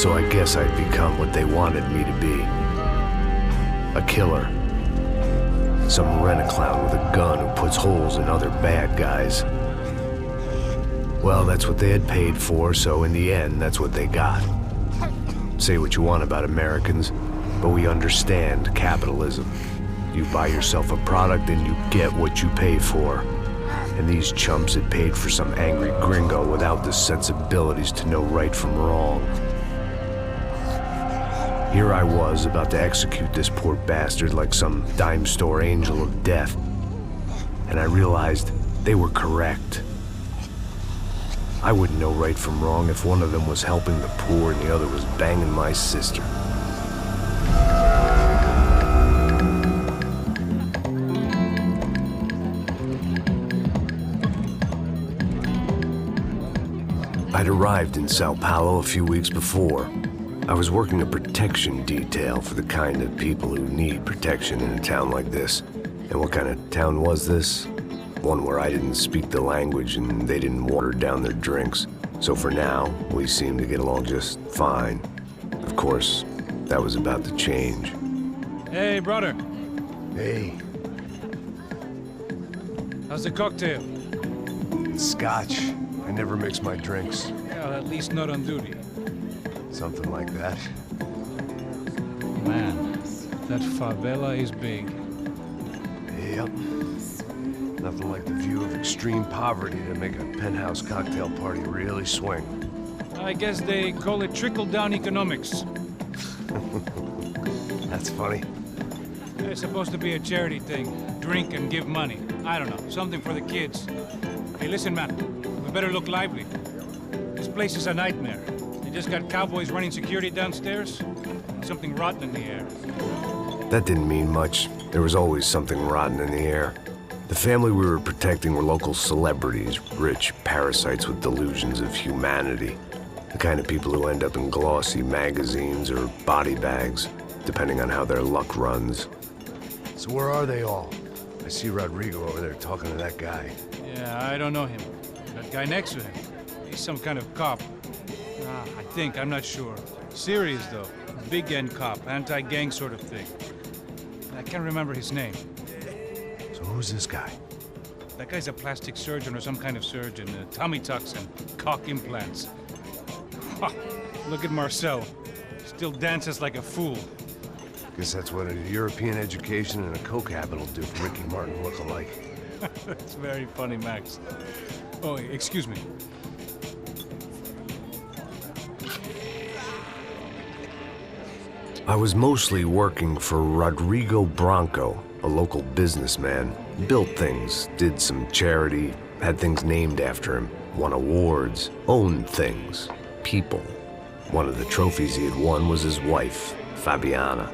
So I guess I'd become what they wanted me to be. A killer. Some rent-a-clown with a gun who puts holes in other bad guys. Well, that's what they had paid for, so in the end, that's what they got. Say what you want about Americans, but we understand capitalism. You buy yourself a product and you get what you pay for. And these chumps had paid for some angry gringo without the sensibilities to know right from wrong. Here I was, about to execute this poor bastard like some dime store angel of death. And I realized they were correct. I wouldn't know right from wrong if one of them was helping the poor and the other was banging my sister. I'd arrived in Sao Paulo a few weeks before. I was working a protection detail for the kind of people who need protection in a town like this. And what kind of town was this? One where I didn't speak the language and they didn't water down their drinks. So for now, we seemed to get along just fine. Of course, that was about to change. Hey, brother. Hey. How's the cocktail? It's scotch. I never mix my drinks. Yeah, at least not on duty. Something like that. Man, that favela is big. Yep. Nothing like the view of extreme poverty to make a penthouse cocktail party really swing. I guess they call it trickle-down economics. That's funny. It's supposed to be a charity thing. Drink and give money. I don't know, something for the kids. Hey, listen, man. We better look lively. This place is a nightmare. They just got cowboys running security downstairs. Something rotten in the air. That didn't mean much. There was always something rotten in the air. The family we were protecting were local celebrities, rich parasites with delusions of humanity. The kind of people who end up in glossy magazines or body bags, depending on how their luck runs. So where are they all? I see Rodrigo over there talking to that guy. Yeah, I don't know him. That guy next to him, he's some kind of cop. I think, I'm not sure. Serious, though. Big-end cop, anti-gang sort of thing. I can't remember his name. So who's this guy? That guy's a plastic surgeon or some kind of surgeon. Tummy tucks and cock implants. Look at Marcel. Still dances like a fool. Guess that's what a European education and a coke habit will do for Ricky Martin look-alike. That's very funny, Max. Oh, excuse me. I was mostly working for Rodrigo Branco, a local businessman. Built things, did some charity, had things named after him, won awards, owned things, people. One of the trophies he had won was his wife, Fabiana.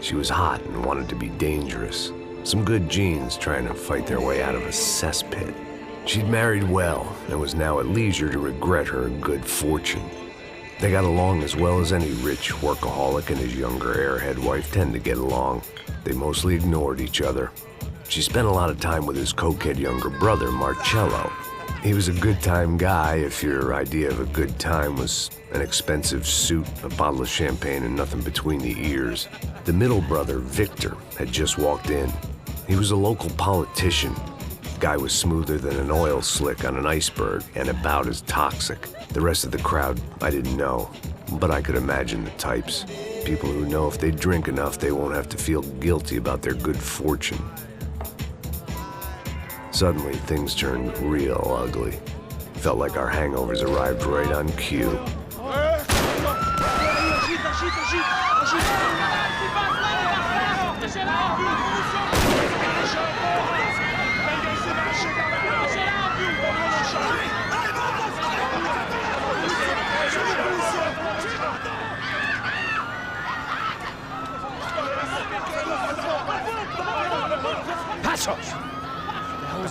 She was hot and wanted to be dangerous. Some good genes trying to fight their way out of a cesspit. She'd married well and was now at leisure to regret her good fortune. They got along as well as any rich workaholic and his younger airhead wife tend to get along. They mostly ignored each other. She spent a lot of time with his cokehead younger brother, Marcello. He was a good-time guy if your idea of a good time was an expensive suit, a bottle of champagne, and nothing between the ears. The middle brother, Victor, had just walked in. He was a local politician. Guy was smoother than an oil slick on an iceberg and about as toxic. The rest of the crowd, I didn't know, but I could imagine the types. People who know if they drink enough, they won't have to feel guilty about their good fortune. Suddenly, things turned real ugly. Felt like our hangovers arrived right on cue.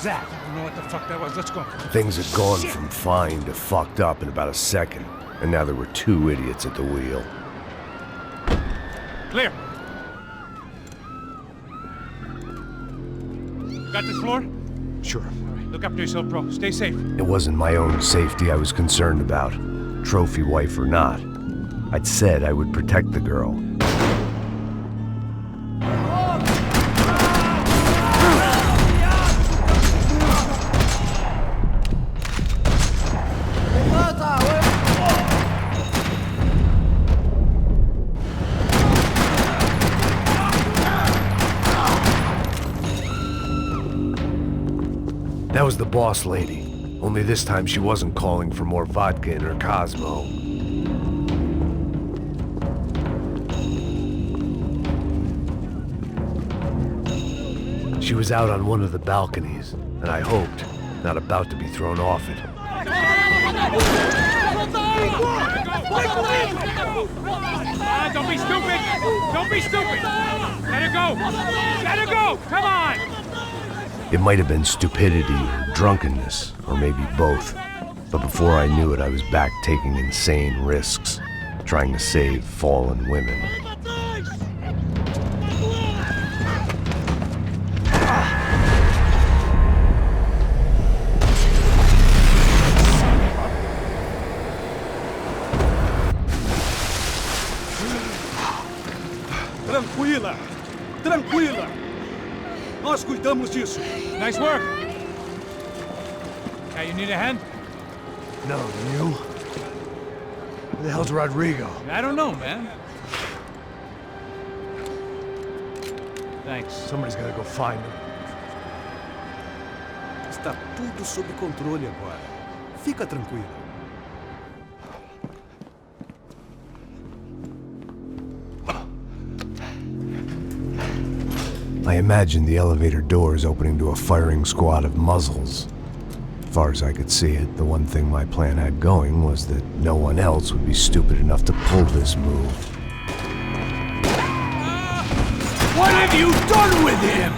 That? I don't know what the fuck that was. Let's go. Things had gone from fine to fucked up in about a second, and now there were two idiots at the wheel. Clear. Got this floor? Sure. All right, look after yourself, bro. Stay safe. It wasn't my own safety I was concerned about, trophy wife or not. I'd said I would protect the girl. That was the boss lady. Only this time she wasn't calling for more vodka in her Cosmo. She was out on one of the balconies, and I hoped not about to be thrown off it. Don't be stupid! Don't be stupid! Let her go! Let her go! Come on! It might have been stupidity or drunkenness, or maybe both. But before I knew it, I was back taking insane risks, trying to save fallen women. Tranquila! Tranquila! Nós cuidamos disso. Nice work! Hey, you need a hand? No, you? Where the hell's Rodrigo? I don't know, man. Thanks. Somebody's gotta go find him. Está tudo sob controle agora. Fica tranquilo. I imagined the elevator doors opening to a firing squad of muzzles. As far as I could see it, the one thing my plan had going was that no one else would be stupid enough to pull this move. What have you done with him?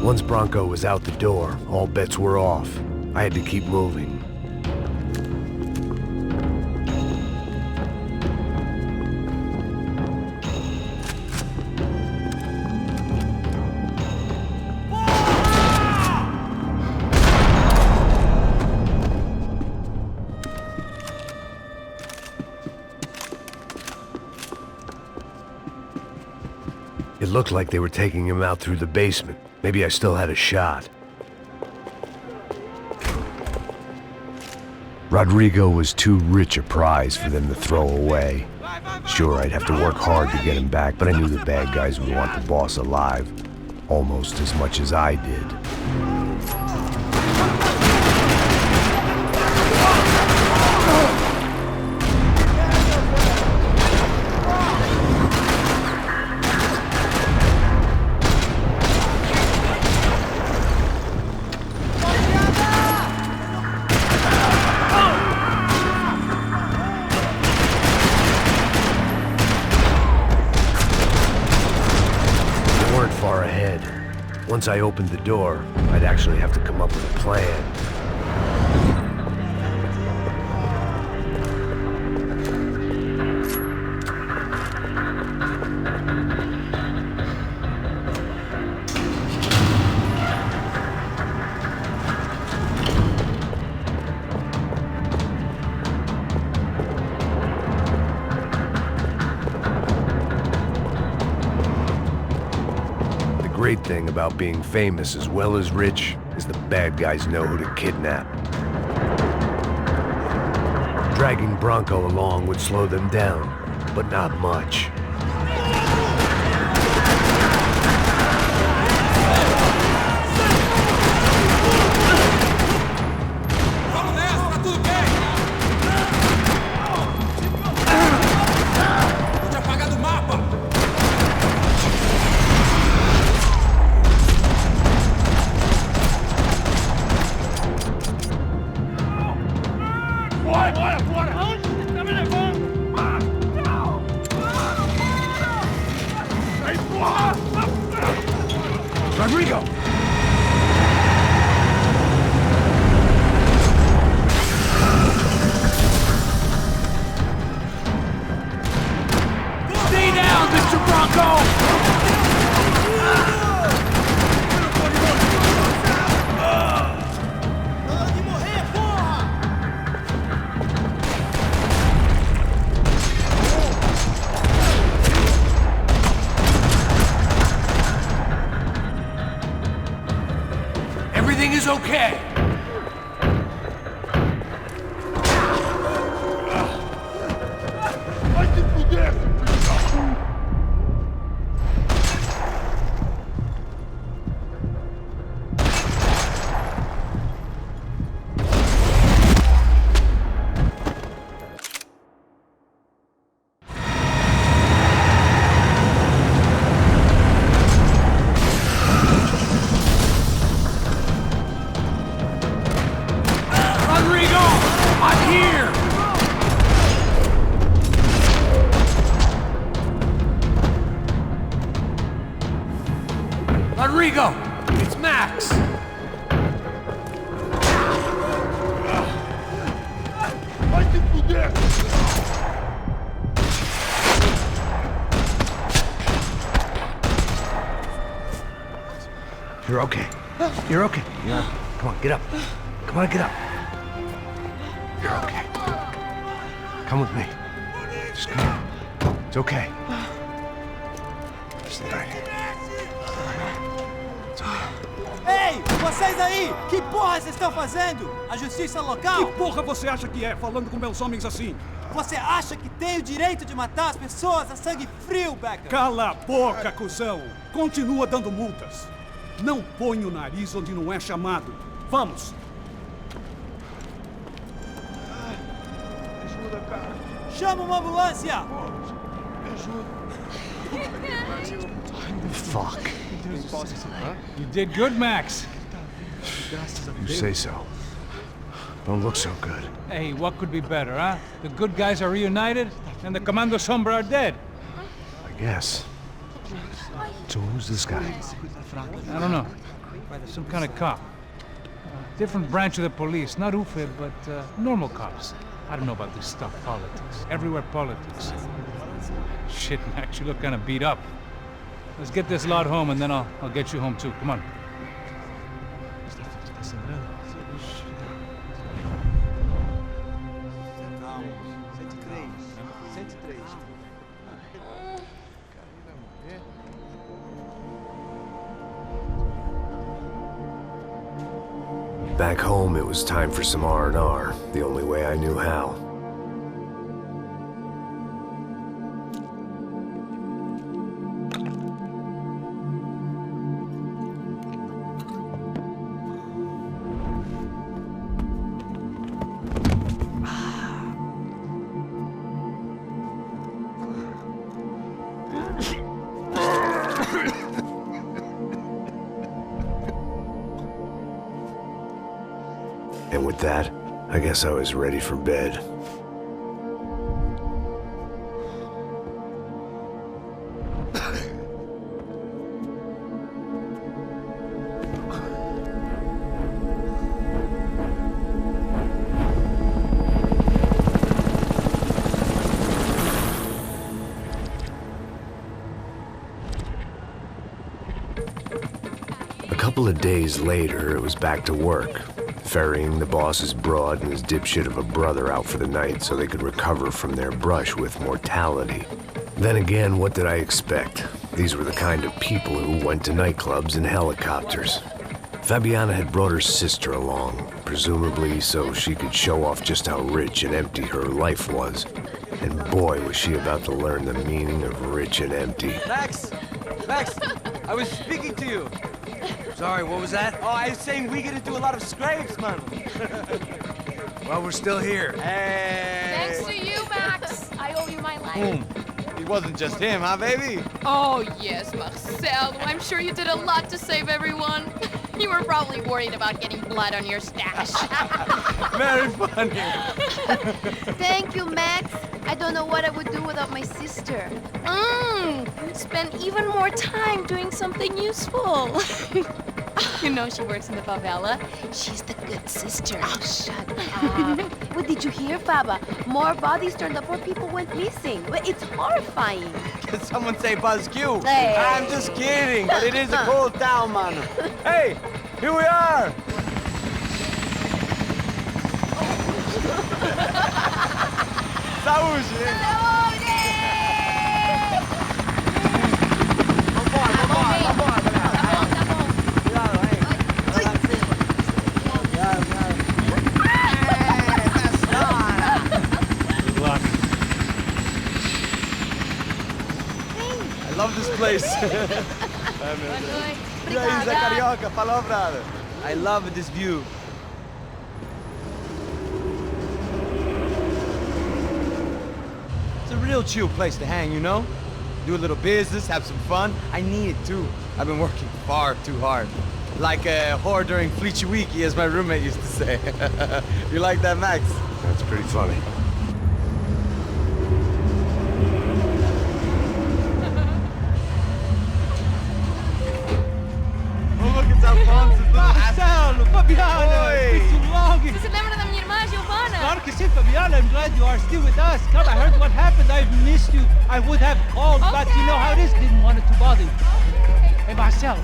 Once Bronco was out the door, all bets were off. I had to keep moving. It looked like they were taking him out through the basement. Maybe I still had a shot. Rodrigo was too rich a prize for them to throw away. Sure, I'd have to work hard to get him back, but I knew the bad guys would want the boss alive, almost as much as I did. Far ahead. Once I opened the door, I'd actually have to come up with a plan. The great thing about being famous as well as rich is the bad guys know who to kidnap. Dragging Bronco along would slow them down, but not much. Rodrigo! Stay down, Mr. Bronco! Everything is okay. Rodrigo! It's Max! You're okay. You're okay. Yeah. Come on, get up. Come on, get up. You're okay. Come with me. Just come on. It's okay. Just right here. Ei, vocês aí! Que porra vocês estão fazendo? A justiça local? Que porra você acha que é, falando com meus homens assim? Você acha que tem o direito de matar as pessoas a sangue frio, Becker? Cala a boca, cuzão! Continua dando multas. Não põe o nariz onde não é chamado. Vamos! Ajuda, cara. Chama uma ambulância! Me ajuda. Fuck. You did good, Max. You say so. Don't look so good. Hey, what could be better, huh? The good guys are reunited, and the Commando Sombra are dead. I guess. So who's this guy? I don't know. Some kind of cop. Different branch of the police. Not UFE, but normal cops. I don't know about this stuff, politics. Everywhere politics. Shit, Max, you look kind of beat up. Let's get this lot home, and then I'll get you home too. Come on. Back home, it was time for some R&R, the only way I knew how. And with that, I guess I was ready for bed. A couple of days later, it was back to work. Ferrying the boss's broad and his dipshit of a brother out for the night so they could recover from their brush with mortality. Then again, what did I expect? These were the kind of people who went to nightclubs in helicopters. Fabiana had brought her sister along, presumably so she could show off just how rich and empty her life was. And boy, was she about to learn the meaning of rich and empty. Max! Max! I was speaking to you. Sorry, what was that? Oh, I was saying we gotta do a lot of scrapes, man. Well, we're still here. Hey! Thanks to you, Max. I owe you my life. It wasn't just him, huh, baby? Oh, yes, Marcel. I'm sure you did a lot to save everyone. You were probably worried about getting blood on your stash. Very funny. Thank you, Max. I don't know what I would do without my sister. Spend even more time doing something useful. You know she works in the favela. She's the good sister. Oh, shut up. What did you hear, Baba? More bodies turned up where people went missing. It's horrifying. Can someone say Buzz Q? Hey. I'm just kidding, but it is a cool town, man. Hey, here we are. Saúde! I love this place. E aí, Zé Carioca, falou, brother. I love this view. It's a real chill place to hang, you know? Do a little business, have some fun. I need it too. I've been working far too hard. Like a whore during Fleechy Weeky, as my roommate used to say. You like that, Max? That's pretty funny. Marcelo, Fabiana, it's been too long. Você se lembra da minha irmã, Giovanna? Claro que sim, Fabiana. I'm glad you are still with us. Come, I heard what happened. I've missed you. I would have called, but you know how it is. Didn't want it to bother you. Hey, Marcelo,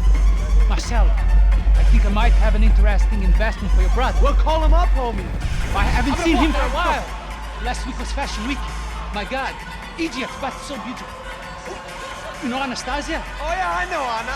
I think I might have an interesting investment for your brother. Well, call him up, homie. I haven't seen him for a while. Last week was Fashion Week. My God, Egypt, but so beautiful. You know Anastasia? Oh, yeah, I know Anna.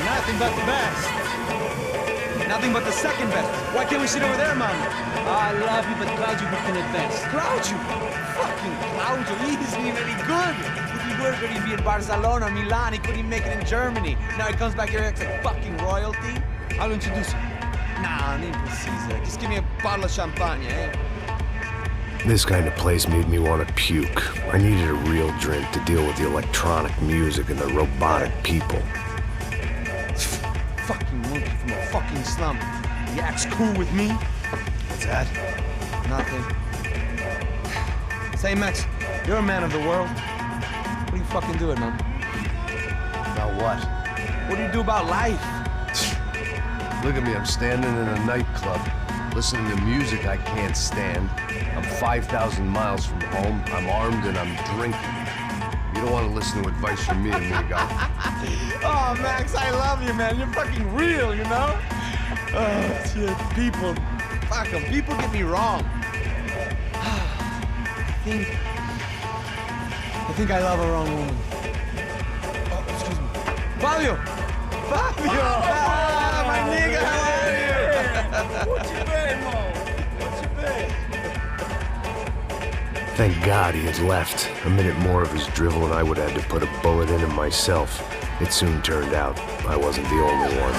Nothing but the best. Nothing but the second best. Why can't we sit over there, man? I love you, but Claudio booked in advance. Claudio? Fucking Claudio, he isn't even any good. If he were good, he'd be in Barcelona, Milan, he couldn't make it in Germany. Now he comes back here and acts like fucking royalty. I'll introduce you. Nah, nem precisa. Just give me a bottle of champagne, eh? This kind of place made me want to puke. I needed a real drink to deal with the electronic music and the robotic people. Fucking monkey from a fucking slum. He acts cool with me. What's that? Nothing. Say, Max, you're a man of the world. What are you fucking doing, man? About what? What do you do about life? Look at me, I'm standing in a nightclub, listening to music I can't stand. I'm 5,000 miles from home, I'm armed, and I'm drinking. You don't want to listen to advice from me, amigo. Oh, Max, I love you, man. You're fucking real, you know? Oh, shit. People. Fuck them. People get me wrong. I think I love a wrong woman. Oh, excuse me. Fabio! Fabio! Ah, my nigga, how are you? What you been, Mo? What you been? Thank God he had left. A minute more of his drivel and I would have had to put a bullet in him myself. It soon turned out I wasn't the only one.